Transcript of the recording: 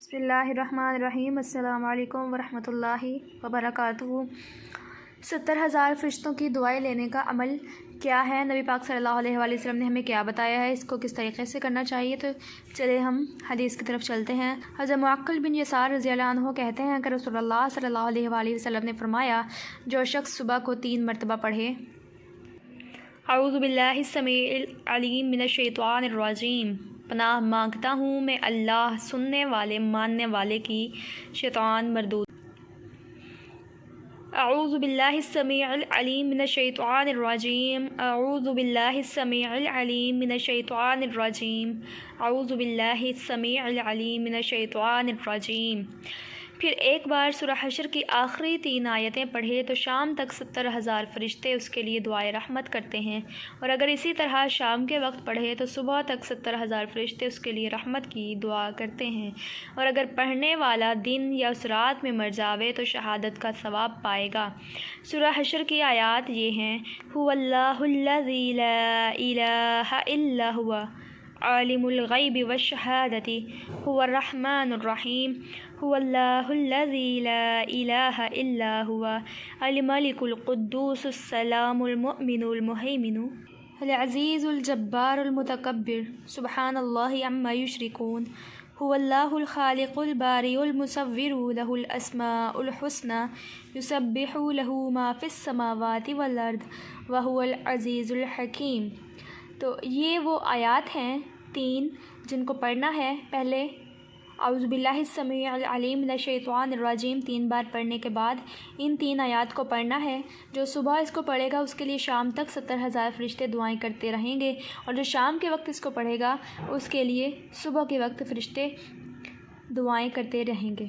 بسم اللہ الرحمن الرحیم۔ السلام علیکم ورحمۃ اللہ وبرکاتہ۔ 70,000 فرشتوں کی دعائیں لینے کا عمل کیا ہے؟ نبی پاک صلی اللہ علیہ وآلہ وسلم نے ہمیں کیا بتایا ہے؟ اس کو کس طریقے سے کرنا چاہیے؟ تو چلے ہم حدیث کی طرف چلتے ہیں۔ حضرت معقل بن یسار رضی اللہ عنہ کہتے ہیں کہ رسول اللہ صلی اللہ علیہ وآلہ وسلم نے فرمایا، جو شخص صبح کو 3 مرتبہ پڑھے اعوذ باللہ السمیع العلیم من الشیطان الرجیم، پناہ مانگتا ہوں میں اللہ سننے والے ماننے والے کی شیطان مردود، اعوذ باللہ السمیع العلیم من الشیطان الرجیم، اعوذ باللہ السمیع العلیم من الشیطان الرجیم، اعوذ باللہ السمیع العلیم من الشیطان الرجیم۔ پھر ایک بار سورہ حشر کی آخری 3 آیتیں پڑھے تو شام تک 70,000 فرشتے اس کے لیے دعائے رحمت کرتے ہیں، اور اگر اسی طرح شام کے وقت پڑھے تو صبح تک 70,000 فرشتے اس کے لیے رحمت کی دعا کرتے ہیں، اور اگر پڑھنے والا دن یا اس رات میں مر جاوے تو شہادت کا ثواب پائے گا۔ سورہ حشر کی آیات یہ ہیں: هو اللہ الذی لا الہ الا هو عالم الغیب والشہادۃ هو الرحمن الرحیم، هو اللہ الذی لا الہ الا هو الملک القدوس السلام المؤمن المہیمن العزیز الجبار المتکبر سبحان اللہ عما یشرکون، هو اللہ الخالق البارئ المصور له الاسماء الحسنى یسبح له ما فی السماوات والارض وهو العزیز الحکیم۔ تو یہ وہ آیات ہیں 3 جن کو پڑھنا ہے۔ پہلے اعوذ باللہ السمیع العلیم من الشیطان الرجیم 3 بار پڑھنے کے بعد ان 3 آیات کو پڑھنا ہے۔ جو صبح اس کو پڑھے گا اس کے لیے شام تک 70,000 فرشتے دعائیں کرتے رہیں گے، اور جو شام کے وقت اس کو پڑھے گا اس کے لیے صبح کے وقت فرشتے دعائیں کرتے رہیں گے۔